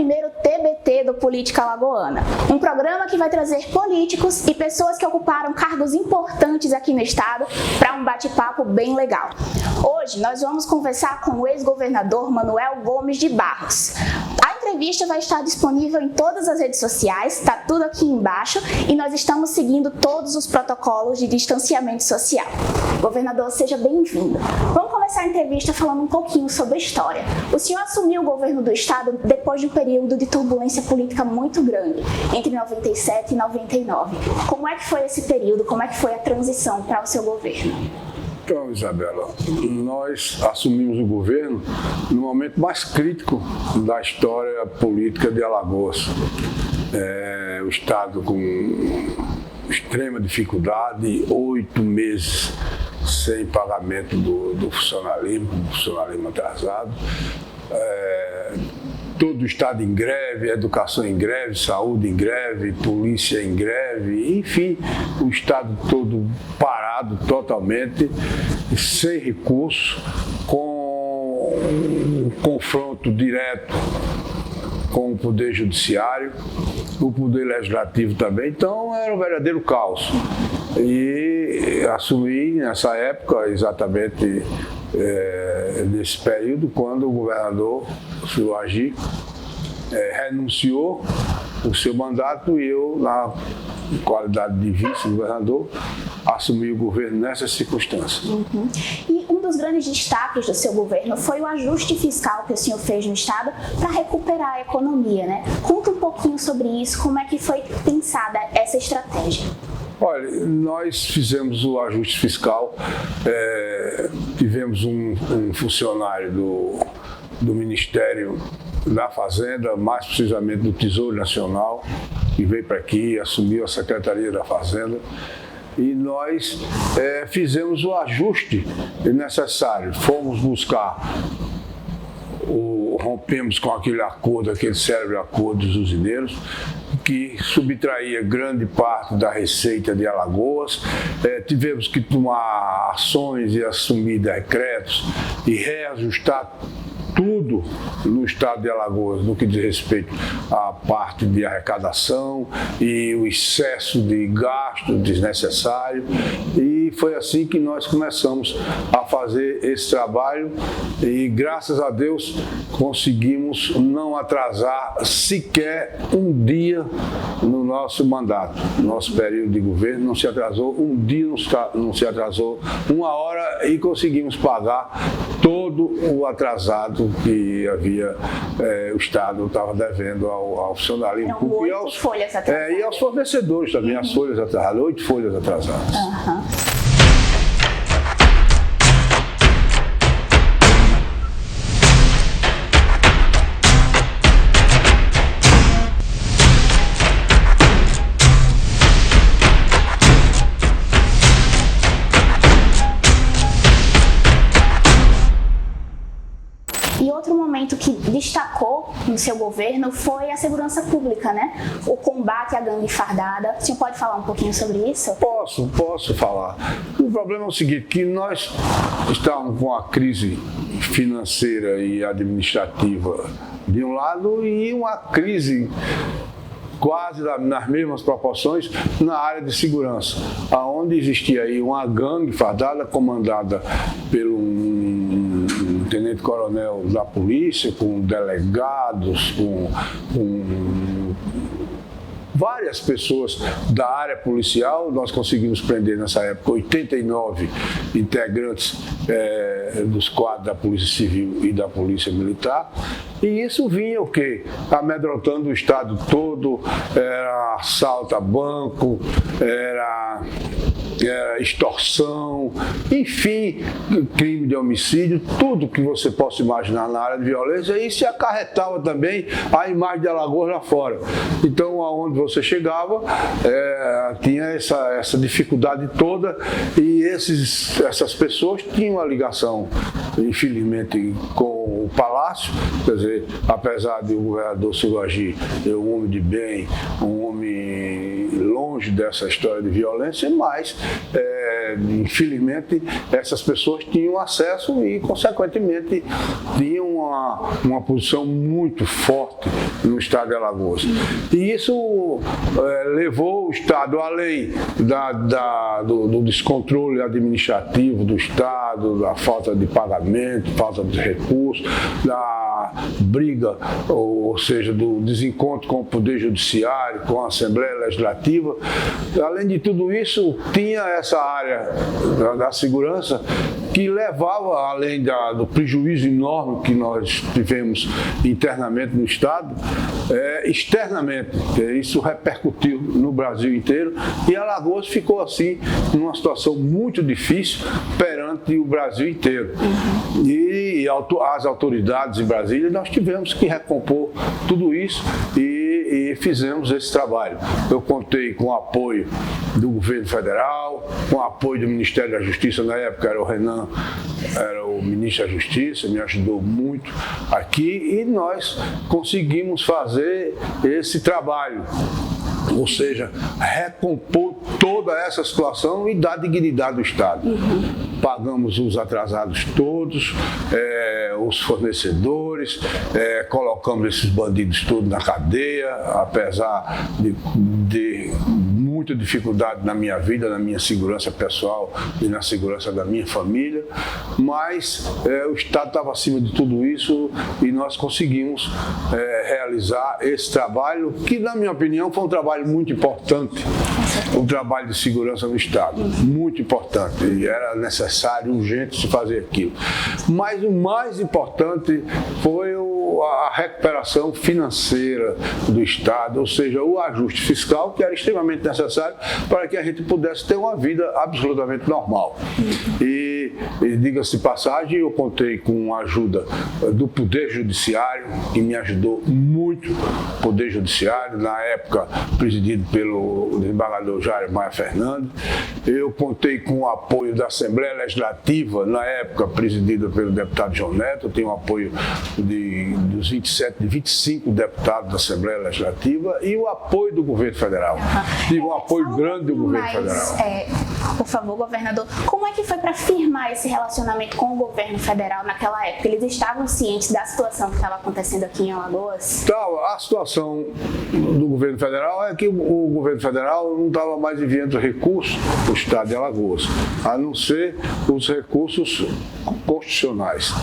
primeiro TBT do Política Alagoana, um programa que vai trazer políticos e pessoas que ocuparam cargos importantes aqui no estado para um bate-papo bem legal. Hoje nós vamos conversar com o ex-governador Manuel Gomes de Barros. A entrevista vai estar disponível em todas as redes sociais, está tudo aqui embaixo, e nós estamos seguindo todos os protocolos de distanciamento social. Governador, seja bem-vindo. Vamos começar a entrevista falando um pouquinho sobre a história. O senhor assumiu o governo do estado depois de um período de turbulência política muito grande, entre 97 e 99. Como é que foi esse período? Como é que foi a transição para o seu governo? Então, Isabela, nós assumimos o governo no momento mais crítico da história política de Alagoas. O estado com extrema dificuldade, 8 meses sem pagamento do funcionalismo atrasado. Todo o estado em greve, educação em greve, saúde em greve, polícia em greve, enfim, o estado todo parado totalmente, sem recursos, com um confronto direto com o Poder Judiciário, o Poder Legislativo também, então era um verdadeiro caos. E assumi nessa época, exatamente nesse período, quando o governador, o senhor Agi, renunciou o seu mandato e eu, na qualidade de vice-governador, assumi o governo nessas circunstâncias. E um dos grandes destaques do seu governo foi o ajuste fiscal que o senhor fez no estado para recuperar a economia, né? Conta um pouquinho sobre isso, como é que foi pensada essa estratégia? Olha, nós fizemos o ajuste fiscal, tivemos um funcionário do Ministério da Fazenda, mais precisamente do Tesouro Nacional, que veio para aqui, assumiu a Secretaria da Fazenda, e nós fizemos o ajuste necessário. Fomos buscar, rompemos com aquele acordo, aquele célebre acordo dos usineiros, que subtraía grande parte da receita de Alagoas. Tivemos que tomar ações e assumir decretos e reajustar tudo no estado de Alagoas, no que diz respeito à parte de arrecadação e o excesso de gasto desnecessário. E foi assim que nós começamos a fazer esse trabalho e, graças a Deus, conseguimos não atrasar sequer um dia no nosso mandato. No nosso período de governo não se atrasou um dia, não se atrasou 1 hora, e conseguimos pagar todo o atrasado que havia, o Estado estava devendo ao funcionalismo público e aos fornecedores também, as folhas atrasadas, 8 folhas atrasadas. E outro momento que destacou no seu governo foi a segurança pública, né? O combate à gangue fardada. O senhor pode falar um pouquinho sobre isso? Posso falar. O problema é o seguinte, que nós estávamos com a crise financeira e administrativa de um lado e uma crise quase nas mesmas proporções na área de segurança, onde existia aí uma gangue fardada comandada pelo tenente-coronel da polícia, com delegados, com várias pessoas da área policial. Nós conseguimos prender nessa época 89 integrantes dos quadros da Polícia Civil e da Polícia Militar. E isso vinha o quê? Amedrontando o estado todo, era assalto a banco, era extorsão, enfim, crime de homicídio, tudo que você possa imaginar na área de violência, e isso acarretava também a imagem de Alagoas lá fora. Então, aonde você chegava, tinha essa dificuldade toda, e essas pessoas tinham uma ligação, infelizmente, com o Palácio. Quer dizer, apesar de o governador Silvio Agi ser um homem de bem, um homem longe dessa história de violência, mas, infelizmente, essas pessoas tinham acesso e, consequentemente, tinham uma posição muito forte no estado de Alagoas. E isso levou o Estado, além do descontrole administrativo do Estado, da falta de pagamento, falta de recursos, da briga, ou seja, do desencontro com o Poder Judiciário, com a Assembleia Legislativa. Além de tudo isso, tinha essa área da segurança que levava, além do prejuízo enorme que nós tivemos internamente no Estado, externamente. Isso repercutiu no Brasil inteiro e Alagoas ficou assim, numa situação muito difícil perante o Brasil inteiro. E as autoridades em Brasília, nós tivemos que recompor tudo isso e fizemos esse trabalho. Eu contei com o apoio do governo federal, com o apoio do Ministério da Justiça, na época era o Renan, era o ministro da Justiça, me ajudou muito aqui e nós conseguimos fazer esse trabalho. Ou seja, recompor toda essa situação e dar dignidade ao Estado. Pagamos os atrasados todos, os fornecedores, colocamos esses bandidos todos na cadeia, apesar de muita dificuldade na minha vida, na minha segurança pessoal e na segurança da minha família, mas o Estado estava acima de tudo isso e nós conseguimos realizar esse trabalho que, na minha opinião, foi um trabalho muito importante, um trabalho de segurança no Estado, muito importante, e era necessário, urgente se fazer aquilo. Mas o mais importante foi a recuperação financeira do Estado, ou seja, o ajuste fiscal, que era extremamente necessário para que a gente pudesse ter uma vida absolutamente normal. E diga-se de passagem, eu contei com a ajuda do Poder Judiciário, que me ajudou muito, o Poder Judiciário, na época presidido pelo desembargador Jair Maia Fernandes. Eu contei com o apoio da Assembleia Legislativa, na época presidida pelo deputado João Neto. Eu tenho o apoio dos 25 deputados da Assembleia Legislativa e o apoio do governo federal. Tive um apoio grande do governo federal. Por favor, governador, como é que foi para firmar esse relacionamento com o governo federal naquela época? Eles estavam cientes da situação que estava acontecendo aqui em Alagoas? Então, a situação do governo federal é que o governo federal não estava mais enviando recursos para o estado de Alagoas, a não ser os recursos constitucionais.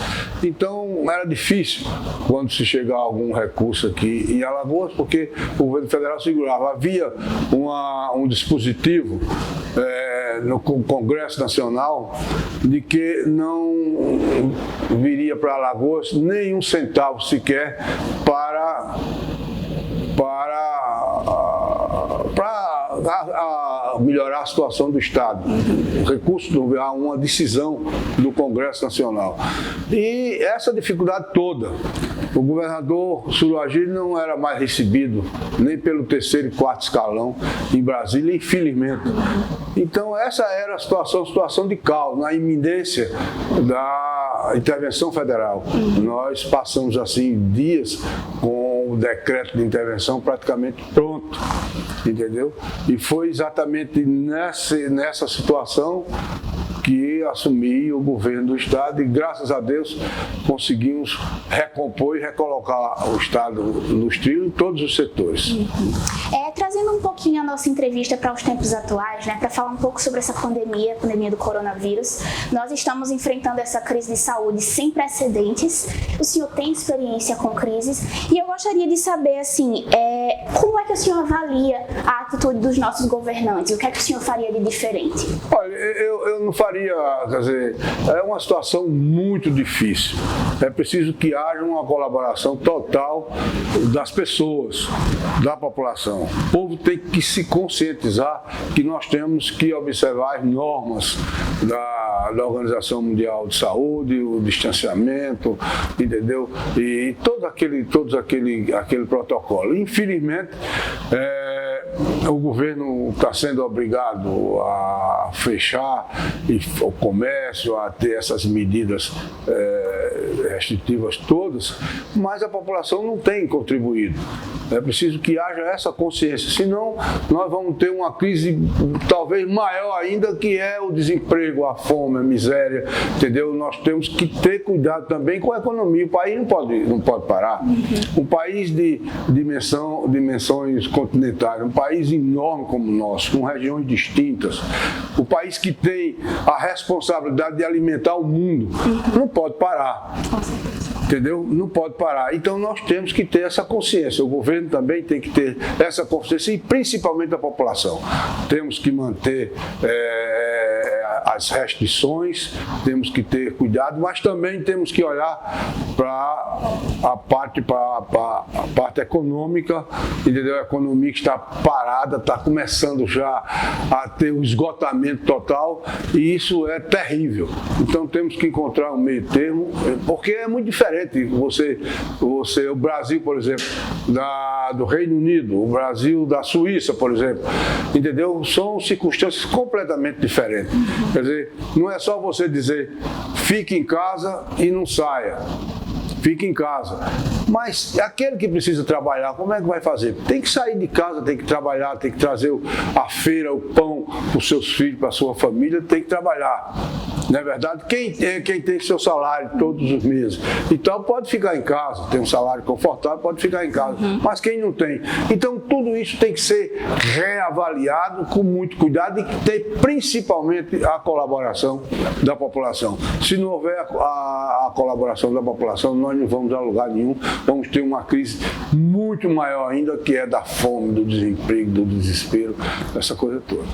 Então, era difícil quando se chegar algum recurso aqui em Alagoas, porque o governo federal segurava. Havia um dispositivo no Congresso Nacional de que não viria para Alagoas nenhum centavo sequer para melhorar a situação do Estado. O recurso, há uma decisão do Congresso Nacional. E essa dificuldade toda, o governador Ciro Agir não era mais recebido nem pelo terceiro e quarto escalão em Brasília, infelizmente. Então essa era a situação de caos, na iminência da intervenção federal. Nós passamos assim dias com o decreto de intervenção praticamente pronto, entendeu? E foi exatamente nessa situação que assumi o governo do Estado e, graças a Deus, conseguimos recompor e recolocar o Estado nos trilhos em todos os setores. Trazendo um pouquinho a nossa entrevista para os tempos atuais, para falar um pouco sobre essa pandemia, a pandemia do coronavírus. Nós estamos enfrentando essa crise de saúde sem precedentes. O senhor tem experiência com crises e eu gostaria de saber, assim, como é que o senhor avalia a atitude dos nossos governantes? O que é que o senhor faria de diferente? Olha, eu não faria, quer dizer, é uma situação muito difícil. É preciso que haja uma colaboração total das pessoas, da população. O povo tem que se conscientizar que nós temos que observar as normas da Organização Mundial de Saúde, o distanciamento, entendeu? E todo aquele protocolo. Infelizmente, o governo está sendo obrigado a fechar o comércio, a ter essas medidas restritivas todas, mas a população não tem contribuído. É preciso que haja essa consciência, senão nós vamos ter uma crise talvez maior ainda, que é o desemprego, a fome, a miséria, entendeu? Nós temos que ter cuidado também com a economia. O país não pode parar. Um país de dimensões continentais, um país enorme como o nosso, com regiões distintas, o país que tem a responsabilidade de alimentar o mundo, não pode parar. Entendeu? Não pode parar. Então nós temos que ter essa consciência. O governo também tem que ter essa consciência e principalmente a população. Temos que manter as restrições, temos que ter cuidado, mas também temos que olhar para a parte econômica, entendeu? A economia que está parada, está começando já a ter um esgotamento total e isso é terrível. Então temos que encontrar um meio termo, porque é muito diferente. O Brasil, por exemplo, do Reino Unido, o Brasil da Suíça, por exemplo, entendeu? São circunstâncias completamente diferentes. Quer dizer, não é só você dizer fique em casa e não saia. Fique em casa. Mas aquele que precisa trabalhar, como é que vai fazer? Tem que sair de casa, tem que trabalhar, tem que trazer a feira, o pão para os seus filhos, para a sua família, tem que trabalhar. Não é verdade? Quem tem seu salário todos os meses, então pode ficar em casa, tem um salário confortável, pode ficar em casa. Mas quem não tem? Então tudo isso tem que ser reavaliado com muito cuidado e ter principalmente a colaboração da população. Se não houver a colaboração da população, nós não vamos a lugar nenhum, vamos ter uma crise muito maior ainda, que é da fome, do desemprego, do desespero, essa coisa toda.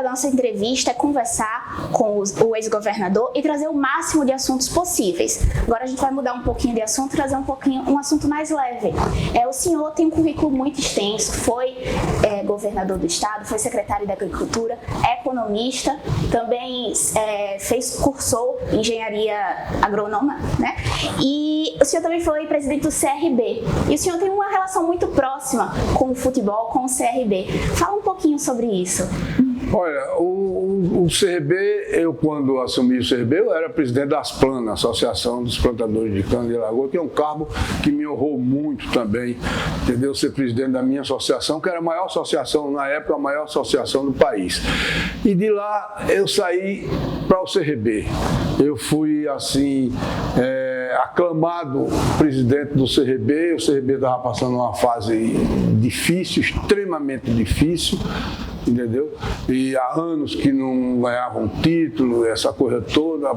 Nossa entrevista é conversar com o ex-governador e trazer o máximo de assuntos possíveis. Agora a gente vai mudar um pouquinho de assunto, trazer um assunto mais leve. O senhor tem um currículo muito extenso, foi governador do estado, foi secretário da Agricultura, é economista, também cursou engenharia agrônoma, né? E o senhor também foi presidente do CRB. E o senhor tem uma relação muito próxima com o futebol, com o CRB. Fala um pouquinho sobre isso. Olha, o CRB, eu quando assumi o CRB, eu era presidente da Asplana, Associação dos Plantadores de Cana de Lagoa, que é um cargo que me honrou muito também, entendeu? Ser presidente da minha associação, que era a maior associação, na época, a maior associação do país. E de lá eu saí para o CRB. Eu fui, assim, aclamado presidente do CRB. O CRB estava passando uma fase difícil, extremamente difícil, entendeu? E há anos que não ganhavam título, essa coisa toda,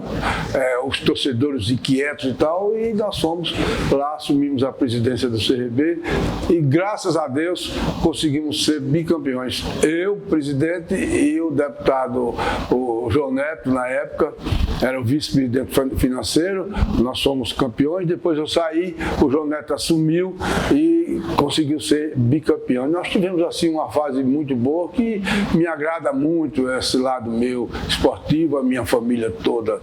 os torcedores inquietos e tal, e nós fomos lá, assumimos a presidência do CRB e graças a Deus conseguimos ser bicampeões. Eu, presidente, e o deputado, o João Neto, na época, era o vice-presidente financeiro, nós fomos campeões, depois eu saí, o João Neto assumiu e conseguiu ser bicampeão. Nós tivemos assim uma fase muito boa que me agrada muito esse lado meu esportivo, a minha família toda,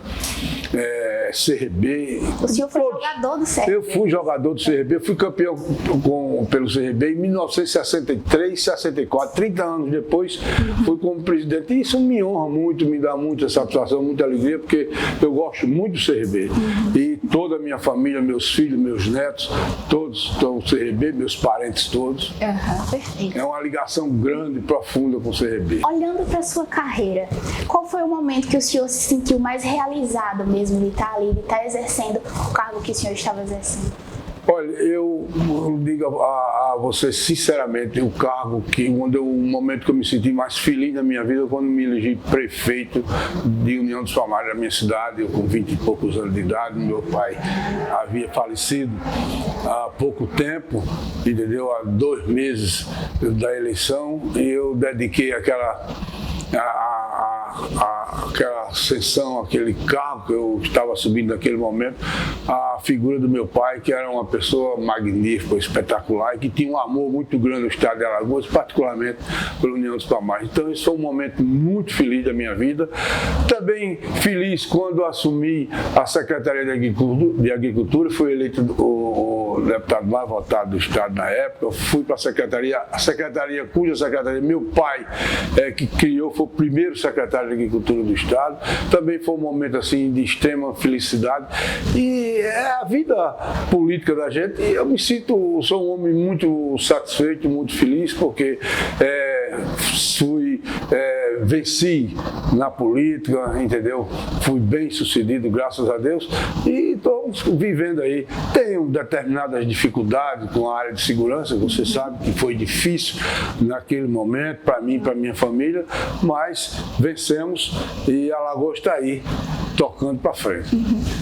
CRB. O senhor foi jogador do CRB? Eu fui jogador do CRB, fui campeão pelo CRB em 1963, 64, 30 anos depois, fui como presidente. E isso me honra muito, me dá muita satisfação, muita alegria, porque eu gosto muito do CRB. E toda a minha família, meus filhos, meus netos, todos estão no CRB, meus parentes todos. Perfeito. É uma ligação grande, profunda com o CRB. Olhando para a sua carreira, qual foi o momento que o senhor se sentiu mais realizado mesmo de estar ali, de estar exercendo o cargo que o senhor estava exercendo? Olha, eu digo a você sinceramente, o momento que eu me senti mais feliz na minha vida, quando me elegi prefeito de União dos Palmares da minha cidade, eu com 20 e poucos anos de idade. Meu pai havia falecido há pouco tempo, entendeu? Há 2 meses da eleição, e eu dediquei aquela aquela ascensão, aquele carro que eu estava subindo naquele momento, a figura do meu pai, que era uma pessoa magnífica, espetacular, e que tinha um amor muito grande no estado de Alagoas, particularmente pela União dos Palmares. Então, esse foi um momento muito feliz da minha vida. Também feliz quando assumi a Secretaria de Agricultura, fui eleito o deputado mais votado do estado na época. Eu fui para a secretaria cuja secretaria meu pai que criou, foi o primeiro secretário de Agricultura do estado. Também foi um momento assim de extrema felicidade. E é a vida política da gente. E eu me sinto, sou um homem muito satisfeito, muito feliz, porque venci na política, entendeu? Fui bem sucedido, graças a Deus, e estou vivendo aí. Tenho determinadas dificuldades com a área de segurança, você sabe que foi difícil naquele momento, para mim e para minha família, mas vencemos e Alagoas está aí, tocando para frente.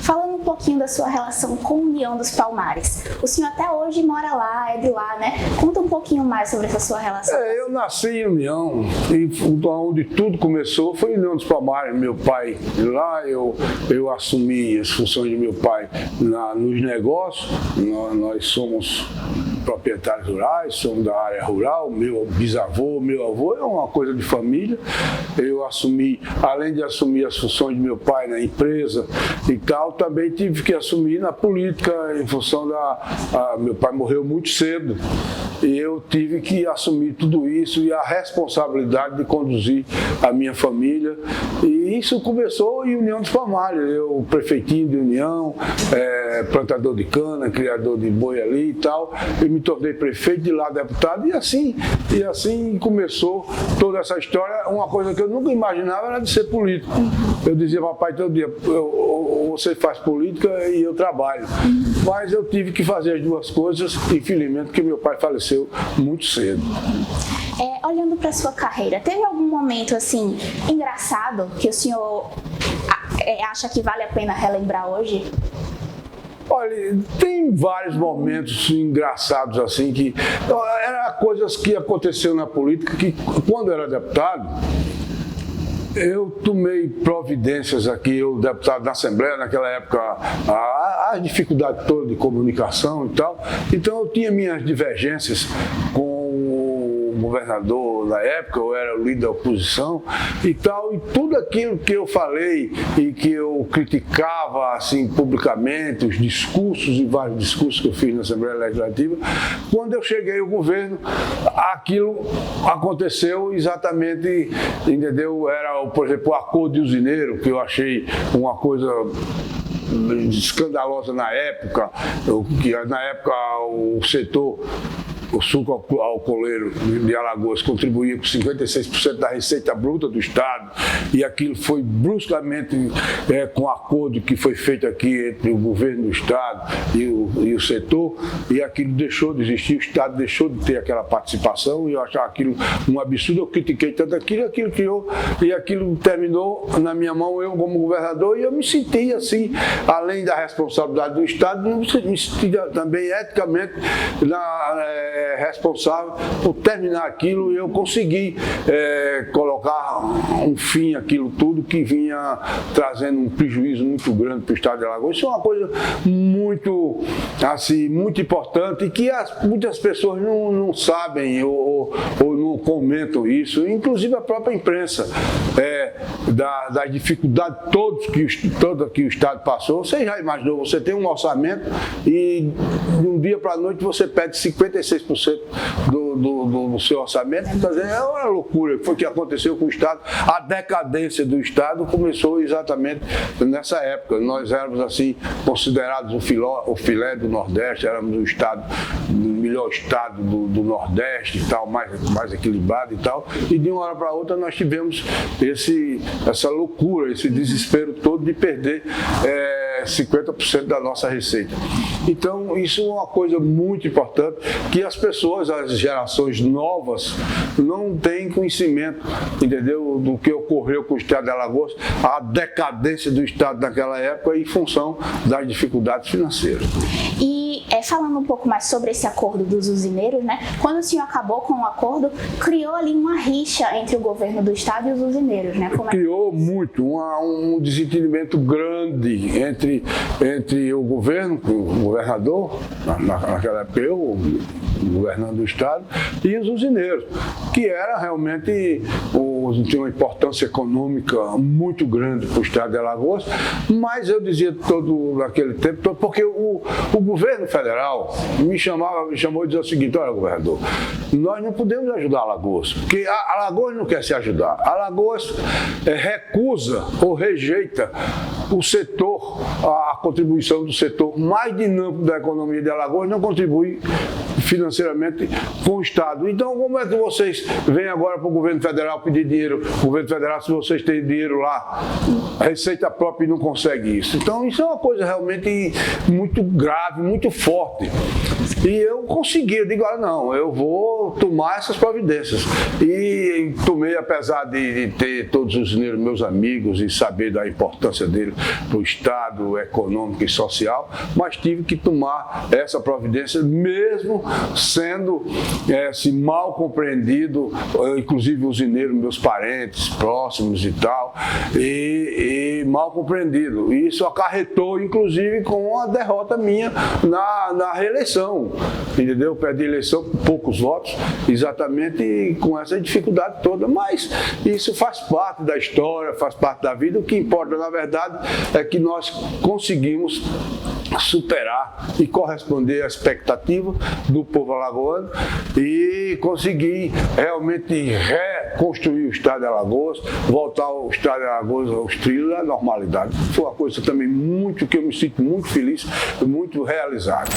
Falando um pouquinho da sua relação com a União dos Palmares, o senhor até hoje mora lá, é de lá, né? Conta um pouquinho mais sobre essa sua relação. Eu nasci em União, e onde tudo começou foi em União dos Palmares. Meu pai lá, eu assumi as funções de meu pai nos negócios. Nós somos proprietários rurais, somos da área rural, meu bisavô, meu avô, é uma coisa de família. Eu assumi, além de assumir as funções de meu pai na empresa e tal, também tive que assumir na política em função meu pai morreu muito cedo e eu tive que assumir tudo isso e a responsabilidade de conduzir a minha família, e isso começou em União dos Palmares. Eu, prefeitinho de União, plantador de cana, criador de boi ali e tal, eu me tornei prefeito, de lá deputado, e assim começou toda essa história. Uma coisa que eu nunca imaginava era de ser político. Eu dizia, papai, todo dia, você faz política e eu trabalho. Mas eu tive que fazer as duas coisas, infelizmente, porque meu pai faleceu muito cedo. Olhando para a sua carreira, teve algum momento assim engraçado que o senhor acha que vale a pena relembrar hoje? Olha, tem vários momentos engraçados assim, que eram coisas que aconteceram na política, que quando eu era deputado, eu tomei providências aqui, eu deputado da Assembleia, naquela época, a dificuldade toda de comunicação e tal, então eu tinha minhas divergências com o governador na época, eu era o líder da oposição e tal, e tudo aquilo que eu falei e que eu criticava assim publicamente, os discursos e vários discursos que eu fiz na Assembleia Legislativa, quando eu cheguei ao governo, aquilo aconteceu exatamente, entendeu? Era, por exemplo, o acordo de usineiro, que eu achei uma coisa escandalosa na época, que na época o setor, o suco alcooleiro de Alagoas contribuía com 56% da receita bruta do estado, e aquilo foi bruscamente com o acordo que foi feito aqui entre o governo do estado e o setor, e aquilo deixou de existir, o estado deixou de ter aquela participação, e eu achava aquilo um absurdo. Eu critiquei tanto aquilo criou, e aquilo terminou na minha mão, eu como governador, e eu me senti assim, além da responsabilidade do estado, me senti também eticamente responsável por terminar aquilo, e eu consegui colocar um fim àquilo tudo que vinha trazendo um prejuízo muito grande para o estado de Alagoas. Isso é uma coisa muito, assim, muito importante, e que muitas pessoas não sabem ou não comentam isso, inclusive a própria imprensa, da dificuldade toda que o estado passou. Você já imaginou, você tem um orçamento e de um dia para a noite você perde 56% do seu orçamento? É uma loucura. Foi o que aconteceu com o estado. A decadência do estado começou exatamente nessa época. Nós éramos assim considerados o filé do Nordeste, éramos o melhor estado do Nordeste e tal, mais equilibrado e tal, e de uma hora para outra nós tivemos essa loucura, esse desespero todo de perder 50% da nossa receita. Então, isso é uma coisa muito importante, que as pessoas, as gerações novas, não têm conhecimento, entendeu, do que ocorreu com o estado de Alagoas, a decadência do estado naquela época em função das dificuldades financeiras. E falando um pouco mais sobre esse acordo dos usineiros, né? Quando o senhor acabou com o acordo, criou ali uma rixa entre o governo do estado e os usineiros, né? Criou muito, um desentendimento grande entre o governo, o governador, naquela época eu, o governador do estado, e os usineiros, que era realmente tinha uma importância econômica muito grande para o estado de Alagoas, mas eu dizia todo naquele tempo, porque o governo federal me chamou e dizia o seguinte: olha, governador, nós não podemos ajudar Alagoas, porque Alagoas não quer se ajudar. Alagoas recusa ou rejeita o setor, a contribuição do setor mais dinâmico da economia de Alagoas, não contribui financeiramente com o Estado. Então, como é que vocês vêm agora para o governo federal pedir dinheiro? O governo federal, se vocês têm dinheiro lá, receita própria, e não consegue isso. Então, isso é uma coisa realmente muito grave, muito forte. E eu consegui, eu digo, não, eu vou tomar essas providências. E tomei, apesar de ter todos os usineiros meus amigos e saber da importância dele para o Estado econômico e social, mas tive que tomar essa providência, mesmo sendo mal compreendido, inclusive usineiros, meus parentes próximos e tal, e mal compreendido. E isso acarretou, inclusive, com a derrota minha na reeleição, entendeu? Perdi a eleição com poucos votos, exatamente com essa dificuldade toda, mas isso faz parte da história, faz parte da vida. O que importa, na verdade, é que nós conseguimos superar e corresponder à expectativa do povo alagoano e conseguir realmente reconstruir o estado de Alagoas, voltar o estado de Alagoas aos trilhos da normalidade. Foi uma coisa também que eu me sinto muito feliz, muito realizado.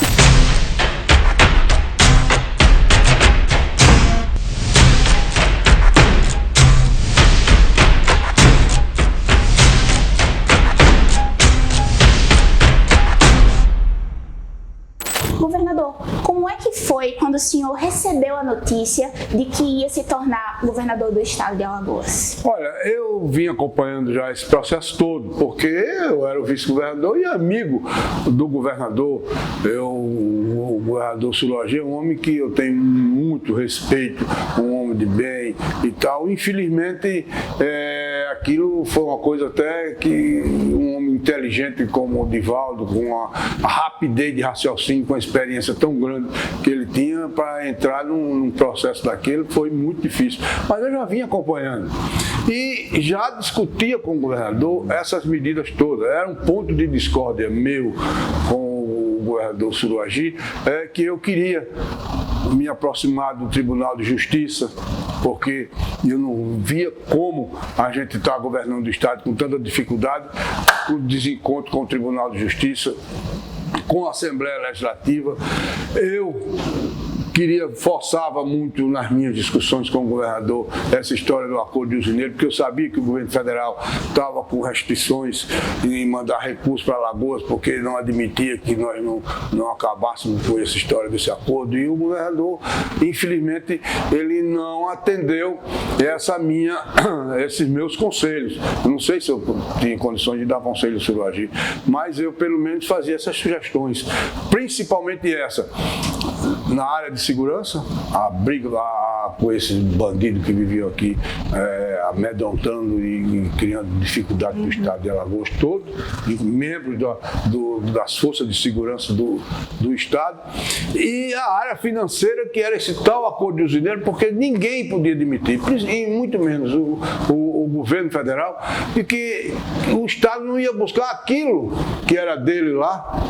Governador, como é que foi quando o senhor recebeu a notícia de que ia se tornar governador do estado de Alagoas? Olha, eu vim acompanhando já esse processo todo, porque eu era o vice-governador e amigo do governador. O governador Sulogi é um homem que eu tenho muito respeito, um homem de bem e tal. Infelizmente, aquilo foi uma coisa até que um homem inteligente como o Divaldo, com a rapidez de raciocínio, com a experiência tão grande que ele tinha, para entrar num processo daquele, foi muito difícil. Mas eu já vinha acompanhando e já discutia com o governador essas medidas todas. Era um ponto de discórdia meu com o governador Sulogi, que eu queria me aproximar do Tribunal de Justiça, porque eu não via como a gente está governando o Estado com tanta dificuldade, o desencontro com o Tribunal de Justiça, com a Assembleia Legislativa. Eu forçava muito nas minhas discussões com o governador essa história do acordo de usineiro, porque eu sabia que o governo federal estava com restrições em mandar recursos para Alagoas, porque ele não admitia que nós não acabássemos com essa história desse acordo. E o governador, infelizmente, ele não atendeu esses meus conselhos. Eu não sei se eu tinha condições de dar conselho sobre o agir, mas eu, pelo menos, fazia essas sugestões, principalmente essa. Na área de segurança, a briga com esses bandidos que viviam aqui, amedrontando e criando dificuldade no estado de Alagoas todo, membros das forças de segurança do estado, e a área financeira, que era esse tal acordo de usineiro, porque ninguém podia admitir, e muito menos o governo federal, de que o estado não ia buscar aquilo que era dele lá,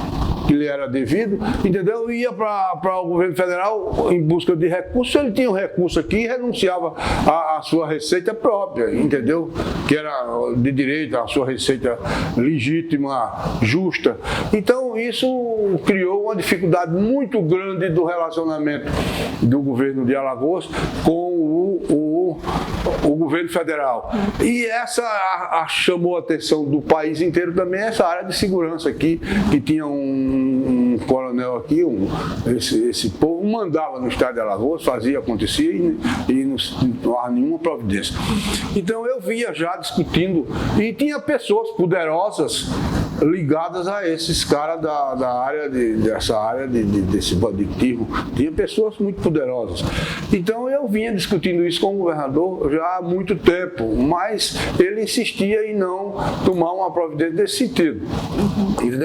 que lhe era devido, entendeu? Ia para o governo federal em busca de recursos. Ele tinha um recurso aqui e renunciava à sua receita própria, entendeu? Que era de direito, a sua receita legítima, justa. Então, isso criou uma dificuldade muito grande do relacionamento do governo de Alagoas com o governo federal. E essa chamou a atenção do país inteiro também, essa área de segurança aqui, que tinha um coronel coronel aqui, esse povo mandava no estado de Alagoas, fazia, acontecia e não há nenhuma providência. Então eu via já discutindo, e tinha pessoas poderosas ligadas a esses caras dessa área desse banditismo. Tinha pessoas muito poderosas. Então eu vinha discutindo isso com o governador já há muito tempo, mas ele insistia em não tomar uma providência desse sentido.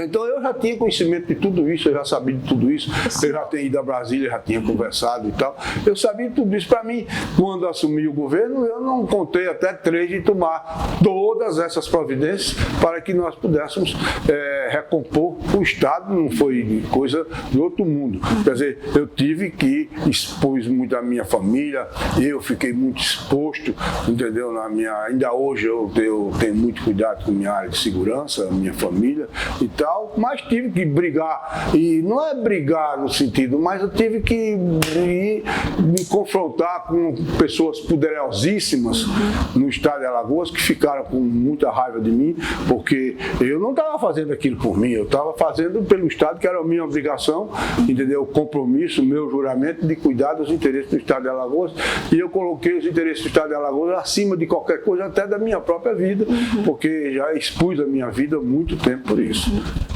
Então eu já tinha conhecimento de tudo isso, eu já sabia de tudo isso, eu já tinha ido a Brasília, já tinha conversado e tal. Eu sabia de tudo isso. Para mim, quando assumi o governo, eu não contei até 3 de tomar todas essas providências para que nós pudéssemos recompor o Estado. Não foi coisa do outro mundo. Quer dizer, eu tive que expus muito a minha família, eu fiquei muito exposto, entendeu? Ainda hoje eu tenho muito cuidado com a minha área de segurança, a minha família e tal, mas tive que brigar, e não é brigar no sentido, mas eu tive que me confrontar com pessoas poderosíssimas no estado de Alagoas que ficaram com muita raiva de mim, porque eu não estava fazendo aquilo por mim, eu estava fazendo pelo Estado, que era a minha obrigação, entendeu? O compromisso, o meu juramento de cuidar dos interesses do estado de Alagoas, e eu coloquei os interesses do estado de Alagoas acima de qualquer coisa, até da minha própria vida, porque já expus a minha vida há muito tempo por isso,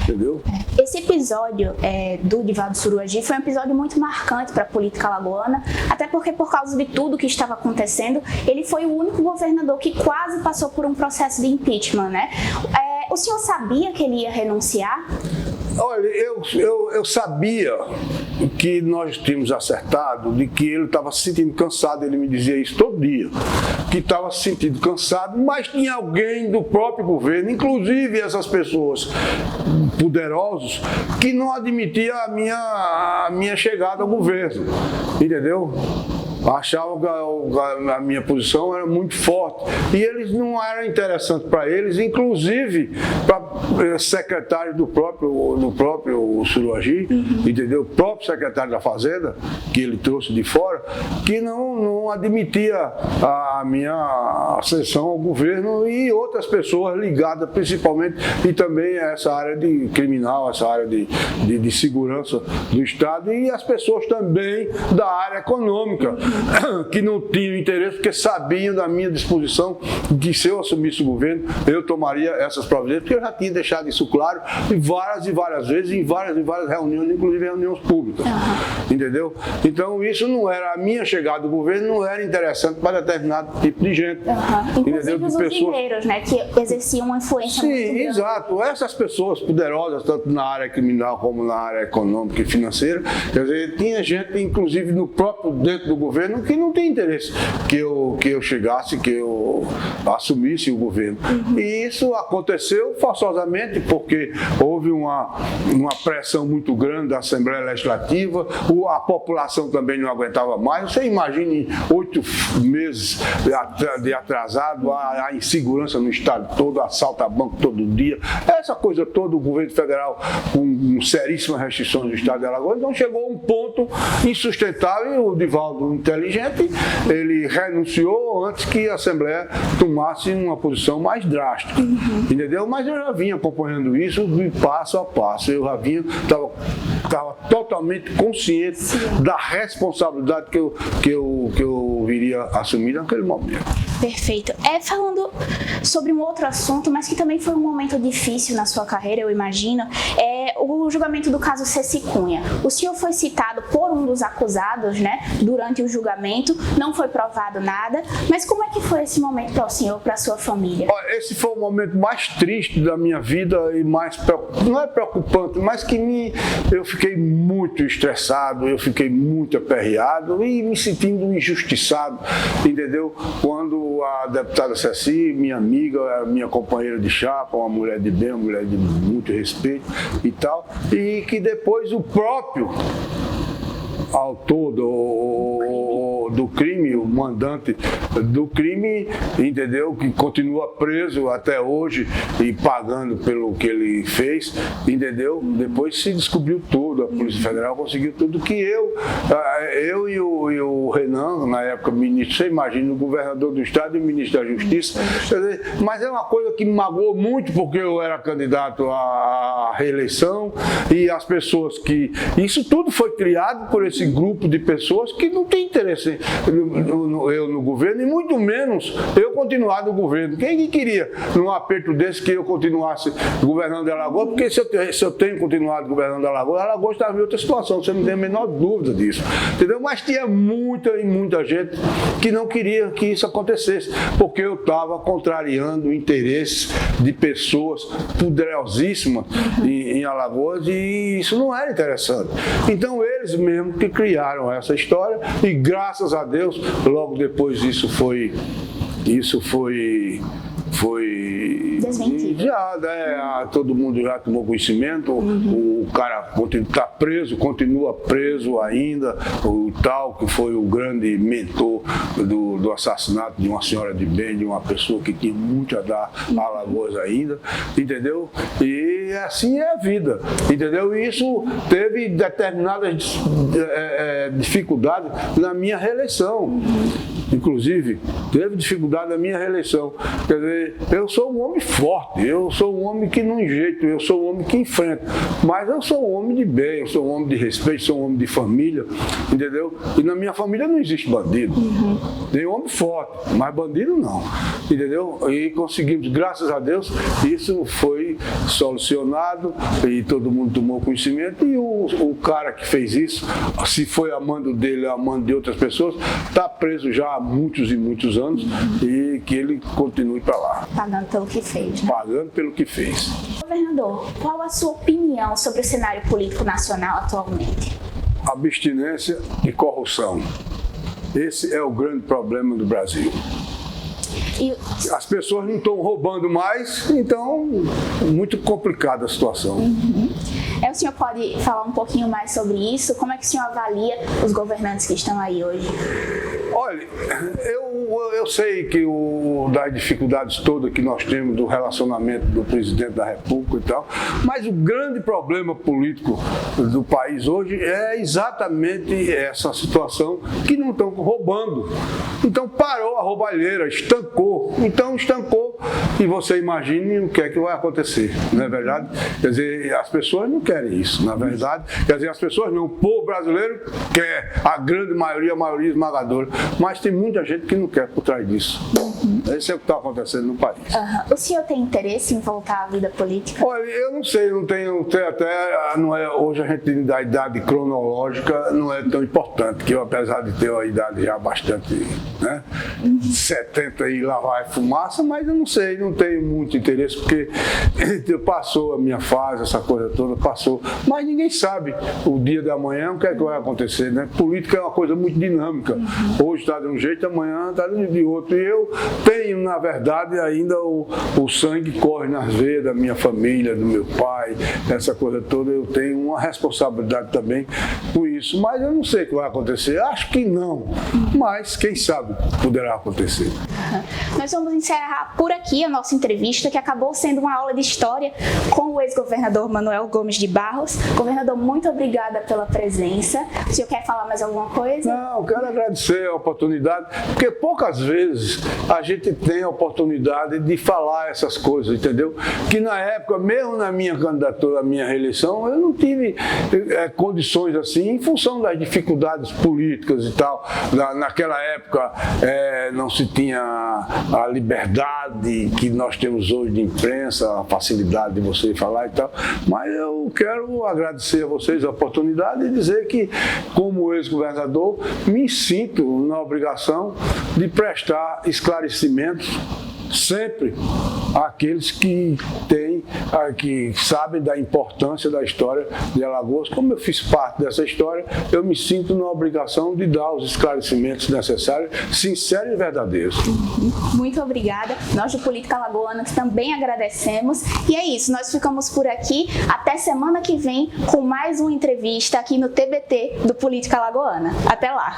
entendeu? Esse episódio do Divaldo Suruagi foi um episódio muito marcante para a política alagoana, até porque por causa de tudo que estava acontecendo, ele foi o único governador que quase passou por um processo de impeachment, né? O senhor sabia que ele ia renunciar? Olha, eu sabia que nós tínhamos acertado, de que ele estava se sentindo cansado, ele me dizia isso todo dia, que estava se sentindo cansado, mas tinha alguém do próprio governo, inclusive essas pessoas poderosos, que não admitia a minha chegada ao governo, entendeu? Achavam que a minha posição era muito forte e eles não eram interessantes para eles, inclusive para secretário do próprio Suruagi, entendeu? O próprio secretário da Fazenda, que ele trouxe de fora, que não admitia a minha ascensão ao governo, e outras pessoas ligadas principalmente e também a essa área de criminal, essa área de segurança do Estado, e as pessoas também da área econômica, que não tinham interesse, porque sabiam da minha disposição de, se eu assumisse o governo, eu tomaria essas providências, porque eu já tinha deixado isso claro várias e várias vezes, em várias e várias reuniões, inclusive reuniões públicas, entendeu? Então isso não era, a minha chegada ao governo não era interessante para determinado tipo de gente, inclusive os usineiros, né, que exerciam uma influência muito grande. Sim, exato. Essas pessoas poderosas, tanto na área criminal como na área econômica e financeira, quer dizer, tinha gente, inclusive no próprio dentro do governo, que não tem interesse que eu chegasse, que eu assumisse o governo. E isso aconteceu forçosamente, porque houve uma pressão muito grande da Assembleia Legislativa, a população também não aguentava mais. Você imagine 8 meses de atrasado, a insegurança no estado todo, assalto a banco todo dia, essa coisa toda, o governo federal com seríssimas restrições do estado de Alagoas. Então chegou a um ponto insustentável, e o Divaldo, inteligente, ele renunciou antes que a Assembleia tomasse uma posição mais drástica, entendeu? Mas eu já vinha acompanhando isso de passo a passo, eu já vinha, estava totalmente consciente da responsabilidade que eu viria assumir naquele momento. Perfeito. Falando sobre um outro assunto, mas que também foi um momento difícil na sua carreira, eu imagino, o julgamento do caso Ceci Cunha. O senhor foi citado por um dos acusados, né, durante o julgamento, não foi provado nada, mas como é que foi esse momento para o senhor, para a sua família? Esse foi o momento mais triste da minha vida e mais, não é preocupante, mas que eu fiquei muito estressado, eu fiquei muito aperreado e me sentindo injustiçado, entendeu? Quando a deputada Ceci, minha amiga, minha companheira de chapa, uma mulher de bem, uma mulher de muito respeito e tal, e que depois o próprio autor do crime, o mandante do crime, entendeu? Que continua preso até hoje e pagando pelo que ele fez, entendeu? Depois se descobriu tudo, a Polícia Federal conseguiu tudo que eu e o Renan, na época ministro, você imagina, o governador do estado e o ministro da Justiça, mas é uma coisa que me magoou muito porque eu era candidato à reeleição e as pessoas que... Isso tudo foi criado por esse grupo de pessoas que não tem interesse eu no governo e muito menos eu continuar no governo. Quem que queria, num aperto desse, que eu continuasse governando a Alagoas? Porque se eu tenho continuado governando a Alagoas estava em outra situação, você não tem a menor dúvida disso, entendeu? Mas tinha muita gente que não queria que isso acontecesse, porque eu estava contrariando interesses de pessoas poderosíssimas em Alagoas e isso não era interessante. Então eles mesmos que criaram essa história e graças a Deus, logo depois isso foi desmentido. Todo mundo já tomou conhecimento, o cara está preso, continua preso ainda, o tal que foi o grande mentor do assassinato de uma senhora de bem, de uma pessoa que tinha muito a dar a Alagoas ainda, entendeu? E assim é a vida, entendeu? E isso teve determinadas dificuldades na minha reeleição. Inclusive, teve dificuldade na minha reeleição. Quer dizer, eu sou um homem forte, eu sou um homem que não enjeito, eu sou um homem que enfrenta. Mas eu sou um homem de bem, eu sou um homem de respeito, sou um homem de família, entendeu? E na minha família não existe bandido. Tem homem forte, mas bandido não, entendeu? E conseguimos, graças a Deus, isso foi solucionado e todo mundo tomou conhecimento e o cara que fez isso, se foi amando dele, amando de outras pessoas, está preso já há muitos e muitos anos e que ele continue para lá. Pagando pelo que fez, né? Pagando pelo que fez. Governador, qual a sua opinião sobre o cenário político nacional atualmente? Abstinência e corrupção. Esse é o grande problema do Brasil. As pessoas não estão roubando mais, então muito complicada a situação. O senhor pode falar um pouquinho mais sobre isso? Como é que o senhor avalia os governantes que estão aí hoje? Olha, eu sei que das dificuldades todas que nós temos do relacionamento do presidente da República e tal, mas o grande problema político do país hoje é exatamente essa situação que não estão roubando. Então parou a roubalheira, estancou. Então estancou e você imagine o que é que vai acontecer, não é verdade? Quer dizer, as pessoas não querem isso, na verdade. Quer dizer, as pessoas não, o povo brasileiro quer, a grande maioria, a maioria esmagadora, mas tem muita gente que não quer por trás disso. Esse é o que está acontecendo no país. O senhor tem interesse em voltar à vida política? Olha, eu não sei, não tenho até, não é, hoje a gente da idade cronológica não é tão importante, que eu, apesar de ter uma idade já bastante, né, 70 e lá vai fumaça, mas eu não sei, não tenho muito interesse, porque passou a minha fase, essa coisa toda passou, mas ninguém sabe o dia da manhã, o que é que vai acontecer, né? Política é uma coisa muito dinâmica, hoje está de um jeito, amanhã está de outro, e eu tenho, na verdade, ainda o sangue corre nas veias da minha família, do meu pai, essa coisa toda, eu tenho uma responsabilidade também com isso, mas eu não sei o que vai acontecer, acho que não, mas quem sabe poderá acontecer. Nós vamos encerrar por aqui a nossa entrevista, que acabou sendo uma aula de história com o ex-governador Manuel Gomes de Barros. Governador, muito obrigada pela presença. O senhor quer falar mais alguma coisa? Não, quero agradecer a oportunidade, porque poucas vezes a gente tem a oportunidade de falar essas coisas, entendeu? Que na época, mesmo na minha candidatura, na minha reeleição, eu não tive condições assim, em função das dificuldades políticas e tal. Naquela época não se tinha a liberdade que nós temos hoje de imprensa, a facilidade de você falar e tal, mas eu quero agradecer a vocês a oportunidade e dizer que, como ex-governador, me sinto na obrigação de prestar esclarecimentos sempre àqueles que sabem da importância da história de Alagoas. Como eu fiz parte dessa história, eu me sinto na obrigação de dar os esclarecimentos necessários, sinceros e verdadeiros. Muito obrigada. Nós do Política Alagoana também agradecemos. E é isso, nós ficamos por aqui. Até semana que vem com mais uma entrevista aqui no TBT do Política Alagoana. Até lá!